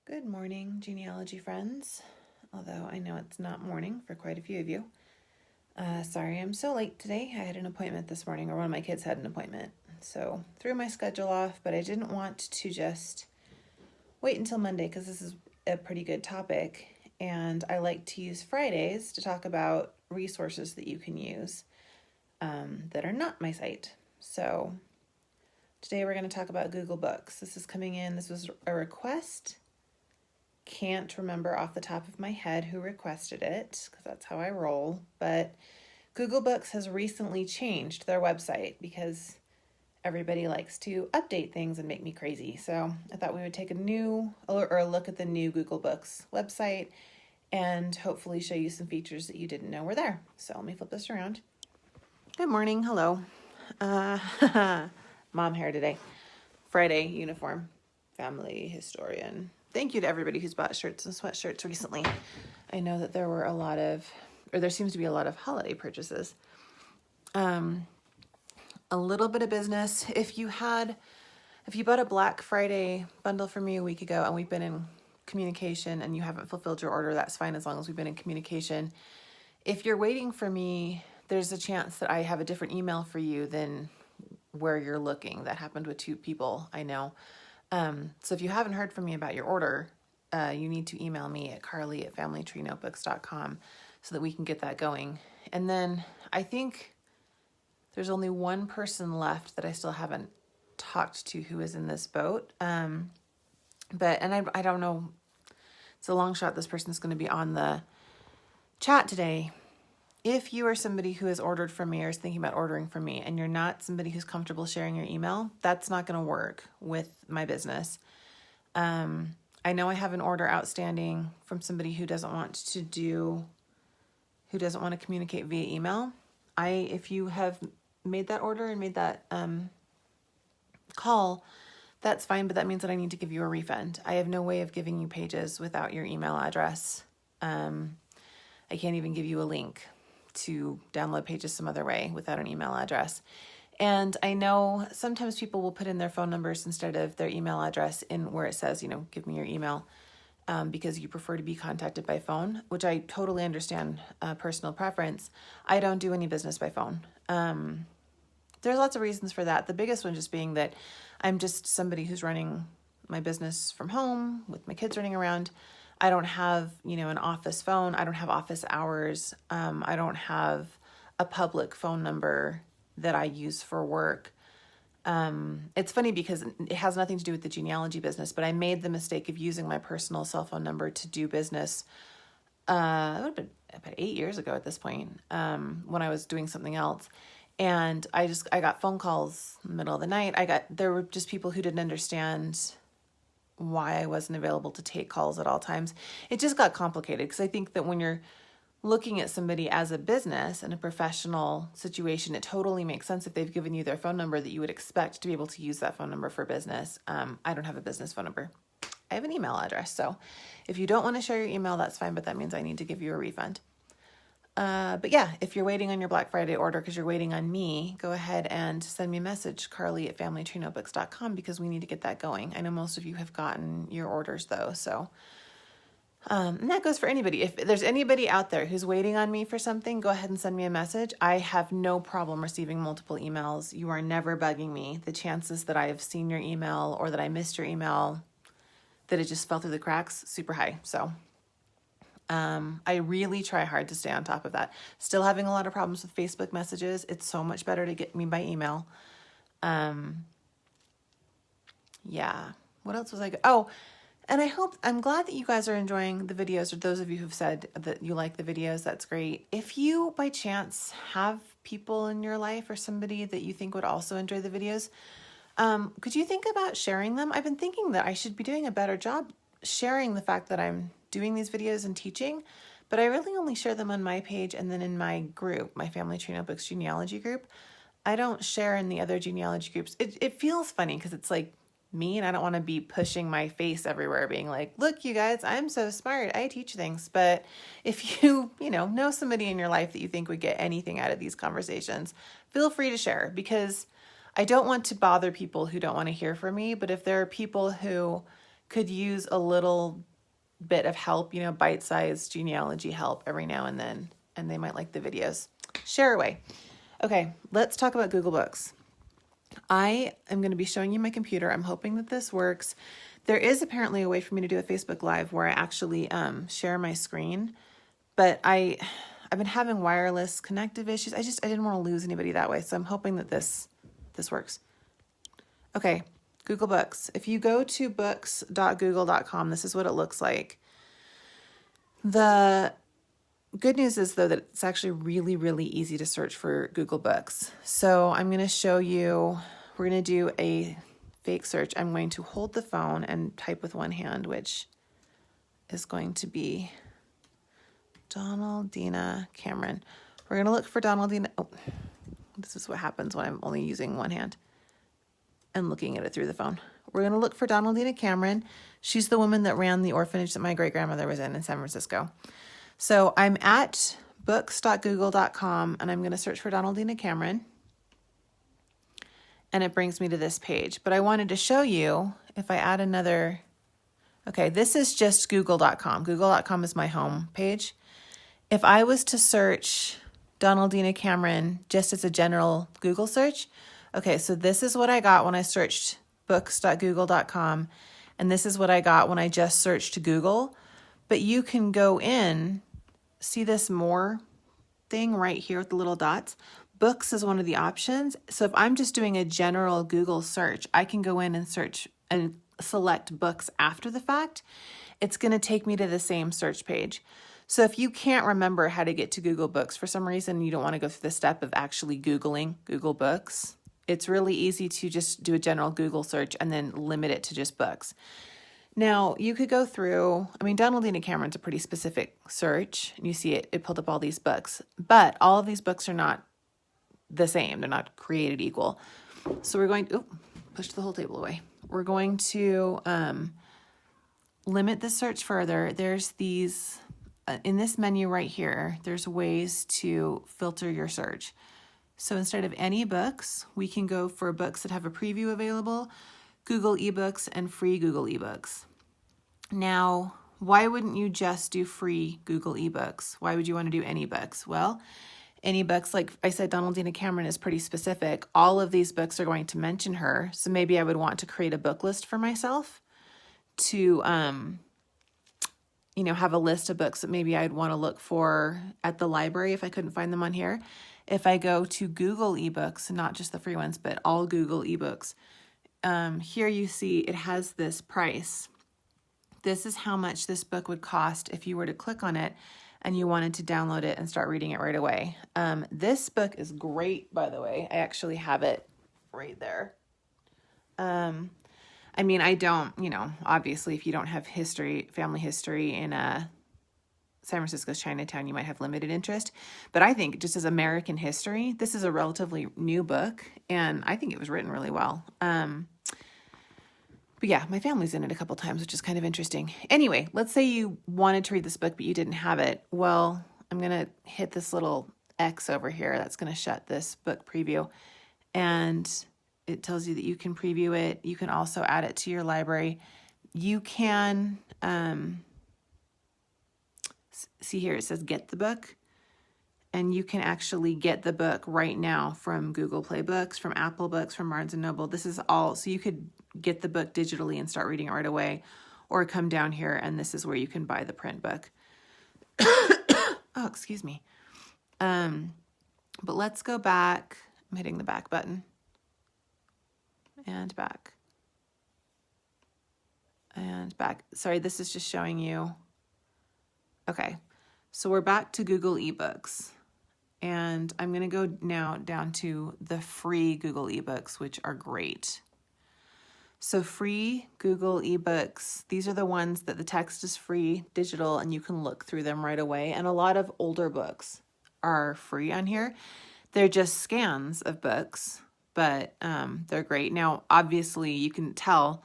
Good morning, genealogy friends. Although I know it's not morning for quite a few of you. Sorry I'm so late today. I had an appointment this morning, or one of my kids had an appointment. So threw my schedule off, but I didn't want to just wait until Monday because this is a pretty good topic. And I like to use Fridays to talk about resources that you can use that are not my site. So today we're going to talk about Google Books. This is coming in. This was a request. Can't remember off the top of my head who requested it because that's how I roll. But Google Books has recently changed their website because everybody likes to update things and make me crazy. So I thought we would take a look at the new Google Books website and hopefully show you some features that you didn't know were there. So let me flip this around. Good morning. Hello. Mom hair today. Friday uniform. Family historian. Thank you to everybody who's bought shirts and sweatshirts recently. I know that there seems to be a lot of holiday purchases. A little bit of business. If you bought a Black Friday bundle from me a week ago and we've been in communication and you haven't fulfilled your order, that's fine as long as we've been in communication. If you're waiting for me, there's a chance that I have a different email for you than where you're looking. That happened with 2 people I know. So if you haven't heard from me about your order, you need to email me at carly@familytreenotebooks.com so that we can get that going. And then I think there's only one person left that I still haven't talked to who is in this boat. I don't know, it's a long shot this person's going to be on the chat today. If you are somebody who has ordered from me or is thinking about ordering from me and you're not somebody who's comfortable sharing your email, that's not going to work with my business. I know I have an order outstanding from somebody who doesn't want to communicate via email. If you have made that order and made that call, that's fine, but that means that I need to give you a refund. I have no way of giving you pages without your email address. I can't even give you a link to download pages some other way without an email address. And I know sometimes people will put in their phone numbers instead of their email address in where it says, give me your email, because you prefer to be contacted by phone, which I totally understand, personal preference. I don't do any business by phone. There's lots of reasons for that. The biggest one just being that I'm just somebody who's running my business from home with my kids running around. I don't have, an office phone. I don't have office hours. I don't have a public phone number that I use for work. It's funny because it has nothing to do with the genealogy business, but I made the mistake of using my personal cell phone number to do business. It would have been about 8 years ago at this point, when I was doing something else. And I got phone calls in the middle of the night. There were just people who didn't understand why I wasn't available to take calls at all times. It just got complicated because I think that when you're looking at somebody as a business in a professional situation, it totally makes sense if they've given you their phone number that you would expect to be able to use that phone number for business. I don't have a business phone number. I have an email address. So if you don't want to share your email, that's fine, but that means I need to give you a refund. But yeah, if you're waiting on your Black Friday order because you're waiting on me, go ahead and send me a message, carly@familytreenotebooks.com, because we need to get that going. I know most of you have gotten your orders though. So, and that goes for anybody. If there's anybody out there who's waiting on me for something, go ahead and send me a message. I have no problem receiving multiple emails. You are never bugging me. The chances that I have seen your email or that I missed your email, that it just fell through the cracks, super high. So, I really try hard to stay on top of that. Still having a lot of problems with Facebook messages. It's so much better to get me by email. Yeah. What else was I? And I'm glad that you guys are enjoying the videos, or those of you who've said that you like the videos. That's great. If you by chance have people in your life or somebody that you think would also enjoy the videos, could you think about sharing them? I've been thinking that I should be doing a better job sharing the fact that I'm doing these videos and teaching, but I really only share them on my page and then in my group, my Family Tree Notebooks genealogy group. I don't share in the other genealogy groups. It feels funny because it's like me, and I don't want to be pushing my face everywhere being like, look, you guys, I'm so smart. I teach things. But if you know somebody in your life that you think would get anything out of these conversations, feel free to share, because I don't want to bother people who don't want to hear from me. But if there are people who could use a little bit of help, you know, bite-sized genealogy help every now and then, and they might like the videos. Share away. Okay, let's talk about Google Books. I am going to be showing you my computer. I'm hoping that this works. There is apparently a way for me to do a Facebook Live where I actually share my screen, but I've been having wireless connective issues. I didn't want to lose anybody that way, so I'm hoping that this works. Okay, Google Books. If you go to books.google.com, this is what it looks like. The good news is, though, that it's actually really, really easy to search for Google Books. So I'm going to show you, we're going to do a fake search. I'm going to hold the phone and type with one hand, which is going to be Donaldina Cameron. We're going to look for Donaldina. Oh, this is what happens when I'm only using one hand and looking at it through the phone. We're going to look for Donaldina Cameron. She's the woman that ran the orphanage that my great-grandmother was in San Francisco. So I'm at books.google.com and I'm going to search for Donaldina Cameron. And it brings me to this page. But I wanted to show you, if I add another, okay, this is just google.com. Google.com is my home page. If I was to search Donaldina Cameron just as a general Google search, okay, so this is what I got when I searched books.google.com, and this is what I got when I just searched Google. But you can go in, see this more thing right here with the little dots. Books is one of the options. So if I'm just doing a general Google search, I can go in and search and select books after the fact. It's going to take me to the same search page. So if you can't remember how to get to Google Books for some reason, you don't want to go through the step of actually Googling Google Books, it's really easy to just do a general Google search and then limit it to just books. Now, you could go through, I mean, Donaldina Cameron's a pretty specific search. You see it pulled up all these books, but all of these books are not the same. They're not created equal. So we're going to, push the whole table away. We're going to limit the search further. There's these, in this menu right here, there's ways to filter your search. So instead of any books, we can go for books that have a preview available, Google eBooks, and free Google eBooks. Now, why wouldn't you just do free Google eBooks? Why would you want to do any books? Well, any books, like I said, Donaldina Cameron is pretty specific. All of these books are going to mention her. So maybe I would want to create a book list for myself to, have a list of books that maybe I'd want to look for at the library if I couldn't find them on here. If I go to Google eBooks, not just the free ones, but all Google eBooks, here you see it has this price. This is how much this book would cost if you were to click on it and you wanted to download it and start reading it right away. This book is great, by the way. I actually have it right there. I don't, obviously if you don't have family history in San Francisco's Chinatown, you might have limited interest. But I think just as American history, this is a relatively new book, and I think it was written really well. But yeah, my family's in it a couple times, which is kind of interesting. Anyway, let's say you wanted to read this book, but you didn't have it. Well, I'm going to hit this little X over here. That's going to shut this book preview. And it tells you that you can preview it. You can also add it to your library. You can, see here, it says get the book. And you can actually get the book right now from Google Play Books, from Apple Books, from Barnes & Noble. This is all, so you could get the book digitally and start reading it right away, or come down here and this is where you can buy the print book. Oh, excuse me. But let's go back. I'm hitting the back button. And back. And back. Sorry, this is just showing you. Okay, so we're back to Google eBooks. And I'm going to go now down to the free Google eBooks, which are great. So free Google eBooks, these are the ones that the text is free, digital, and you can look through them right away. And a lot of older books are free on here. They're just scans of books, but they're great. Now, obviously, you can tell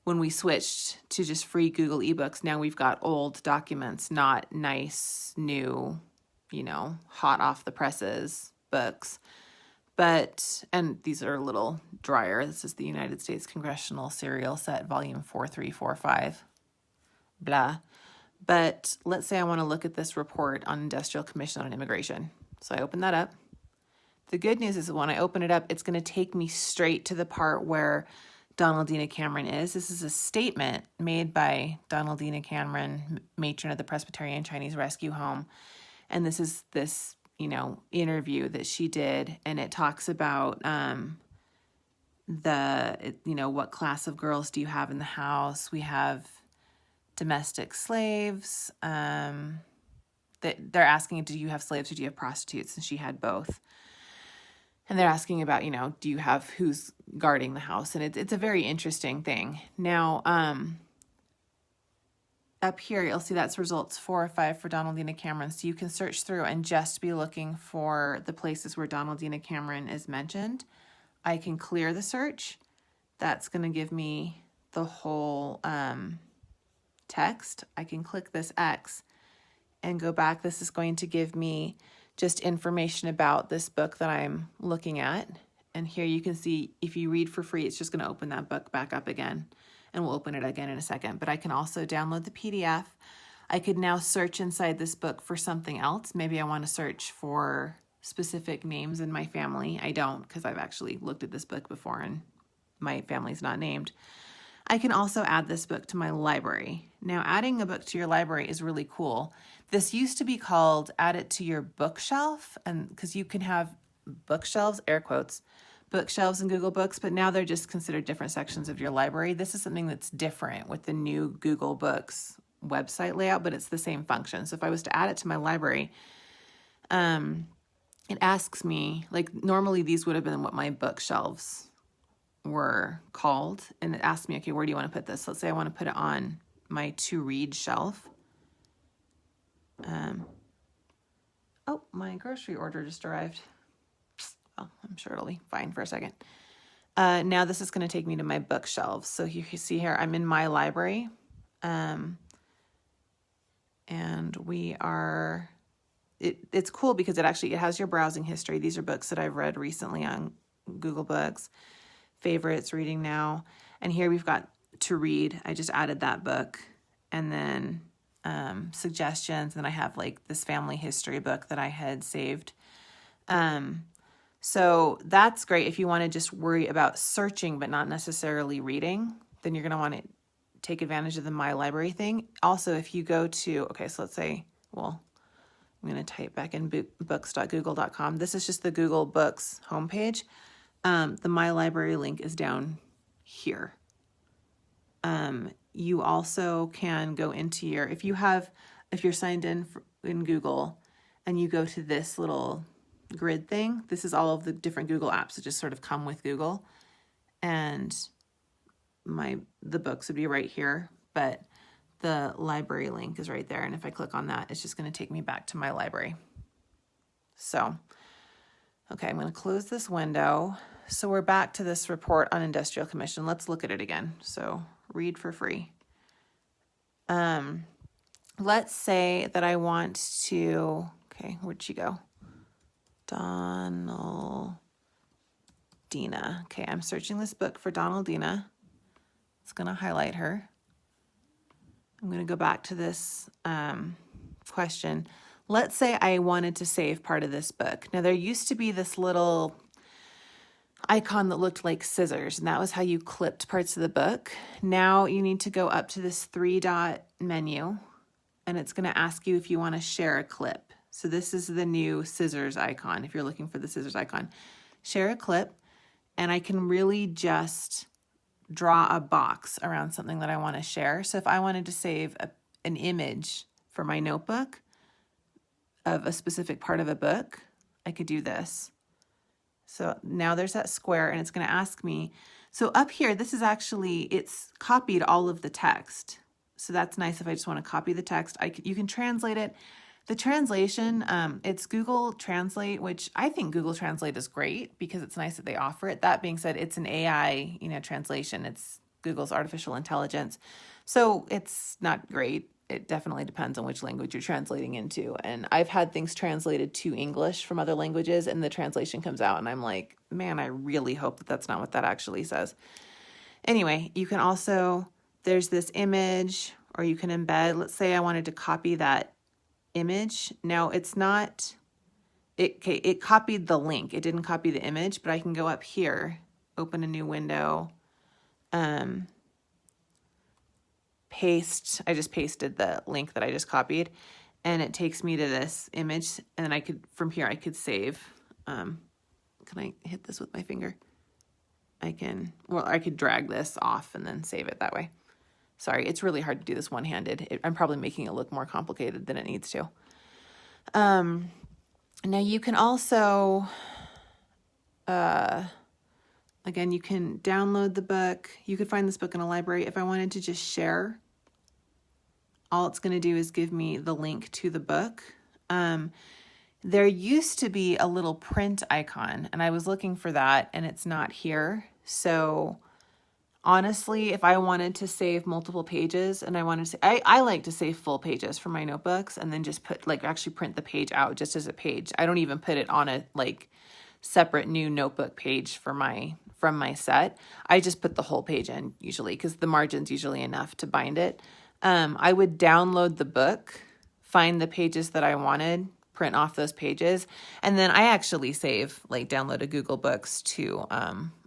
when we switched to just free Google eBooks, now we've got old documents, not nice, new, hot off the presses books. And these are a little drier. This is the United States Congressional Serial Set, volume 4345, blah. But let's say I want to look at this report on Industrial Commission on Immigration. So I open that up. The good news is that when I open it up, it's going to take me straight to the part where Donaldina Cameron is. This is a statement made by Donaldina Cameron, matron of the Presbyterian Chinese Rescue Home. And this is this, interview that she did. And it talks about what class of girls do you have in the house? We have domestic slaves. They're asking, do you have slaves or do you have prostitutes? And she had both. And they're asking about, do you have who's guarding the house? And it's a very interesting thing. Now, up here, you'll see that's results 4 or 5 for Donaldina Cameron. So you can search through and just be looking for the places where Donaldina Cameron is mentioned. I can clear the search. That's going to give me the whole text. I can click this X and go back. This is going to give me just information about this book that I'm looking at. And here you can see, if you read for free, it's just going to open that book back up again. And we'll open it again in a second. But I can also download the PDF. I could now search inside this book for something else. Maybe I want to search for specific names in my family. I don't, because I've actually looked at this book before and my family's not named. I can also add this book to my library. Now, adding a book to your library is really cool. This used to be called add it to your bookshelf, and because you can have bookshelves, air quotes, bookshelves in Google Books, but now they're just considered different sections of your library. This is something that's different with the new Google Books website layout, but it's the same function. So if I was to add it to my library, it asks me, like normally these would have been what my bookshelves were called, and it asked me, okay, where do you want to put this? Let's say I want to put it on my to read shelf. Oh, my grocery order just arrived. Well, I'm sure it'll be fine for a second. Now this is going to take me to my bookshelves. So you can see here, I'm in my library. And we are, it's cool because it has your browsing history. These are books that I've read recently on Google Books, favorites, reading now. And here we've got to read. I just added that book, and then suggestions. And I have like this family history book that I had saved. So that's great. If you want to just worry about searching, but not necessarily reading, then you're going to want to take advantage of the My Library thing. Also, if you go to, okay, so let's say, well, I'm going to type back in books.google.com. This is just the Google Books homepage. The My Library link is down here. You also can go into if you're signed in Google and you go to this little grid thing, this is all of the different Google apps that just sort of come with Google. And the books would be right here, but the library link is right there. And if I click on that, it's just going to take me back to my library. So, okay, I'm going to close this window. So we're back to this report on Industrial Commission. Let's look at it again. So read for free. Let's say that I want to, okay, where'd she go? Donaldina. Okay, I'm searching this book for Donaldina. It's going to highlight her. I'm going to go back to this question. Let's say I wanted to save part of this book. Now, there used to be this little icon that looked like scissors, and that was how you clipped parts of the book. Now you need to go up to this 3-dot menu, and it's going to ask you if you want to share a clip. So this is the new scissors icon. If you're looking for the scissors icon, share a clip, and I can really just draw a box around something that I want to share. So if I wanted to save an image for my notebook of a specific part of a book, I could do this. So now there's that square, and it's going to ask me. So up here, this is actually, it's copied all of the text. So that's nice if I just want to copy the text. You can translate it. The translation, it's Google Translate, which I think Google Translate is great because it's nice that they offer it. That being said, it's an AI, translation. It's Google's artificial intelligence. So it's not great. it definitely depends on which language you're translating into. And I've had things translated to English from other languages, and the translation comes out, and I'm like, man, I really hope that that's not what that actually says. Anyway, you can also, there's this image, or you can embed. Let's say I wanted to copy that image. Now, it's not, it copied the link. It didn't copy the image, but I can go up here, open a new window, paste. I just pasted the link that I just copied, and it takes me to this image, and then I could, from here, I could save. Can I hit this with my finger? I could drag this off and then save it that way. Sorry, it's really hard to do this one-handed. I'm probably making it look more complicated than it needs to. Now you can also, again, you can download the book. You could find this book in a library. If I wanted to just share, all it's going to do is give me the link to the book. There used to be a little print icon, and I was looking for that, and it's not here. So honestly, if I wanted to save multiple pages and I wanted to, I like to save full pages for my notebooks and then just put, like, actually print the page out just as a page. I don't even put it on a, like, separate new notebook page from my set. I just put the whole page in usually, because the margin's usually enough to bind it. I would download the book, find the pages that I wanted, print off those pages, and then I actually save, like, download a Google Books to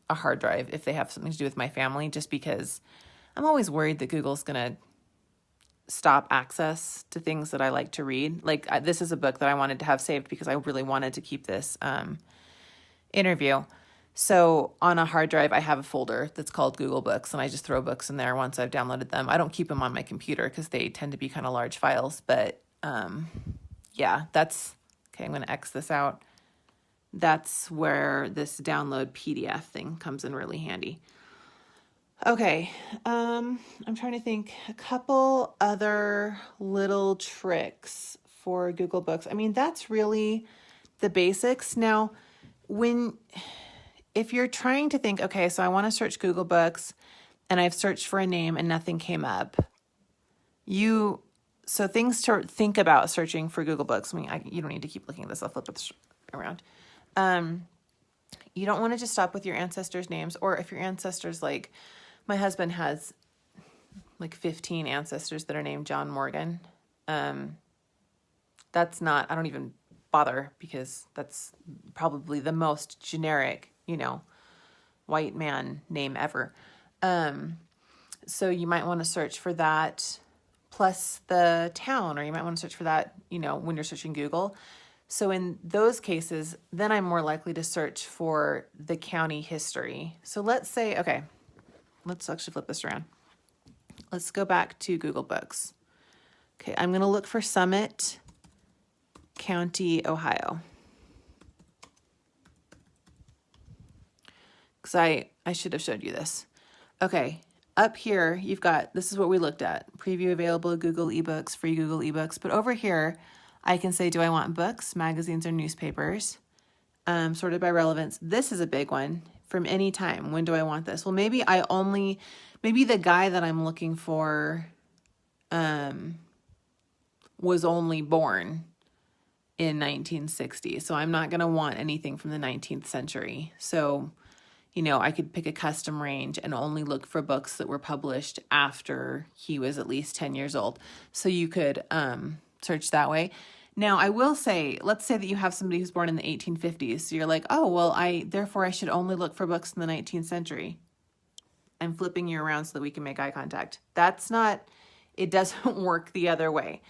a hard drive if they have something to do with my family, just because I'm always worried that Google's going to stop access to things that I like to read. Like, this is a book that I wanted to have saved because I really wanted to keep this interview. So on a hard drive, I have a folder that's called Google Books, and I just throw books in there once I've downloaded them. I don't keep them on my computer because they tend to be kind of large files, but yeah, that's, okay, I'm going to X this out. That's where this download PDF thing comes in really handy. Okay, I'm trying to think a couple other little tricks for Google Books. I mean, that's really the basics. Now, if you're trying to think, okay, so I want to search Google Books and I've searched for a name and nothing came up. So things to think about searching for Google Books. I mean, you don't need to keep looking at this. I'll flip it around. You don't want to just stop with your ancestors' names, or if your ancestors, like my husband has like 15 ancestors that are named John Morgan. That's not, I don't even bother, because that's probably the most generic, white man name ever. So you might want to search for that plus the town, or you might want to search for that, when you're searching Google. So in those cases, then I'm more likely to search for the county history. So let's say, okay, let's actually flip this around. Let's go back to Google Books. Okay, I'm going to look for Summit County, Ohio. Because I should have showed you this. Okay, up here, you've got, this is what we looked at. Preview available, Google eBooks, free Google eBooks. But over here, I can say, do I want books, magazines, or newspapers? Sorted by relevance. This is a big one. From any time. When do I want this? Well, maybe the guy that I'm looking for was only born in 1960. So I'm not going to want anything from the 19th century. So, I could pick a custom range and only look for books that were published after he was at least 10 years old. So you could search that way. Now, I will say, let's say that you have somebody who's born in the 1850s. So you're like, oh, well, therefore I should only look for books in the 19th century. I'm flipping you around so that we can make eye contact. It doesn't work the other way.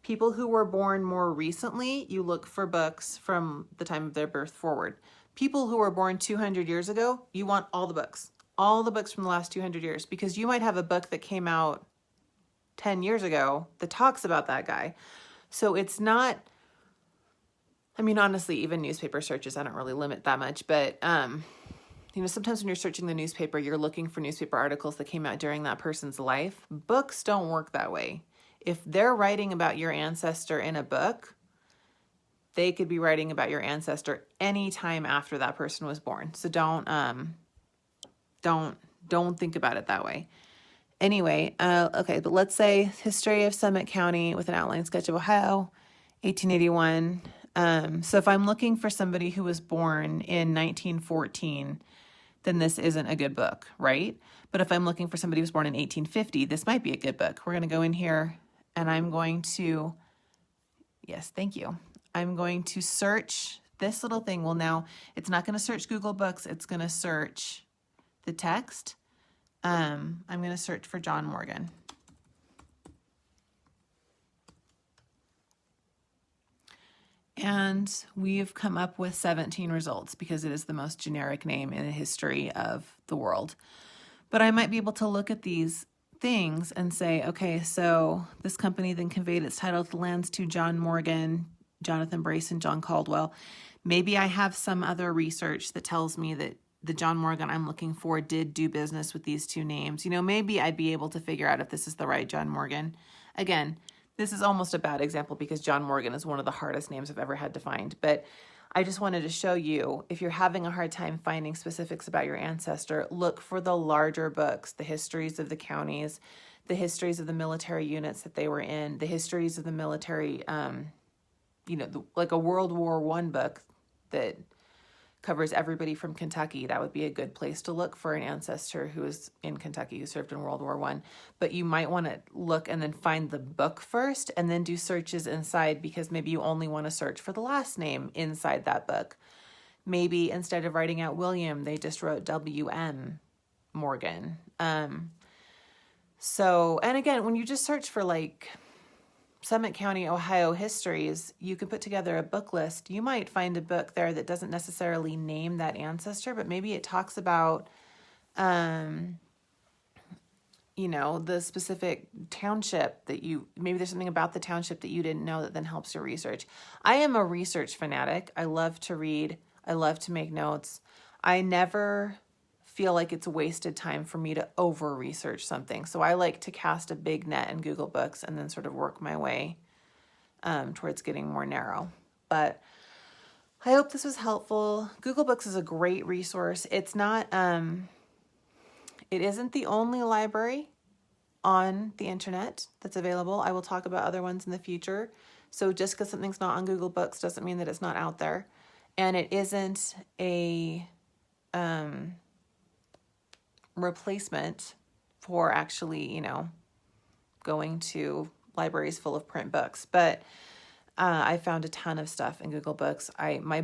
People who were born more recently, you look for books from the time of their birth forward. People who were born 200 years ago, you want all the books from the last 200 years, because you might have a book that came out 10 years ago that talks about that guy. So it's not, I mean, honestly, even newspaper searches, I don't really limit that much, but, sometimes when you're searching the newspaper, you're looking for newspaper articles that came out during that person's life. Books don't work that way. If they're writing about your ancestor in a book, they could be writing about your ancestor anytime after that person was born. So don't think about it that way. anyway, okay, but let's say History of Summit County with an outline sketch of Ohio, 1881. So if I'm looking for somebody who was born in 1914, then this isn't a good book, right? But if I'm looking for somebody who was born in 1850, this might be a good book. We're going to go in here and I'm going to, yes, thank you. I'm going to search this little thing. Well, now it's not going to search Google Books. It's going to search the text. I'm going to search for John Morgan. And we've come up with 17 results because it is the most generic name in the history of the world. But I might be able to look at these things and say, okay, so this company then conveyed its title to the lands to John Morgan, Jonathan Brace, and John Caldwell. Maybe I have some other research that tells me that the John Morgan I'm looking for did do business with these two names. You know, maybe I'd be able to figure out if this is the right John Morgan. Again, this is almost a bad example because John Morgan is one of the hardest names I've ever had to find. But I just wanted to show you, if you're having a hard time finding specifics about your ancestor, look for the larger books, the histories of the counties, the histories of the military units that they were in, the histories of the military, like a World War I book that covers everybody from Kentucky. That would be a good place to look for an ancestor who was in Kentucky, who served in World War I. But you might want to look and then find the book first and then do searches inside, because maybe you only want to search for the last name inside that book. Maybe instead of writing out William, they just wrote W.M. Morgan. And again, when you just search for like Summit County, Ohio histories, you can put together a book list. You might find a book there that doesn't necessarily name that ancestor, but maybe it talks about, the specific township that maybe there's something about the township that you didn't know that then helps your research. I am a research fanatic. I love to read. I love to make notes. I never feel like it's wasted time for me to over research something. So I like to cast a big net in Google Books and then sort of work my way towards getting more narrow. But I hope this was helpful. Google Books is a great resource. It's not, it isn't the only library on the internet that's available. I will talk about other ones in the future. So just because something's not on Google Books doesn't mean that it's not out there. And it isn't a replacement for actually, going to libraries full of print books. But I found a ton of stuff in Google Books. My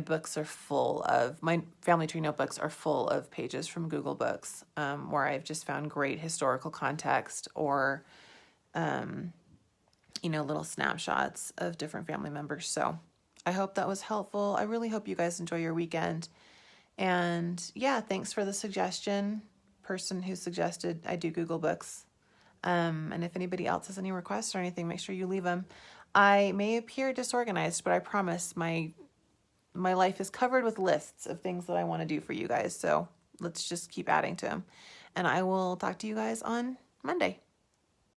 Family Tree notebooks are full of pages from Google Books where I've just found great historical context or, little snapshots of different family members. So I hope that was helpful. I really hope you guys enjoy your weekend. And yeah, thanks for the suggestion, person who suggested I do Google Books. And if anybody else has any requests or anything, make sure you leave them. I may appear disorganized, but I promise my life is covered with lists of things that I want to do for you guys. So let's just keep adding to them. And I will talk to you guys on Monday.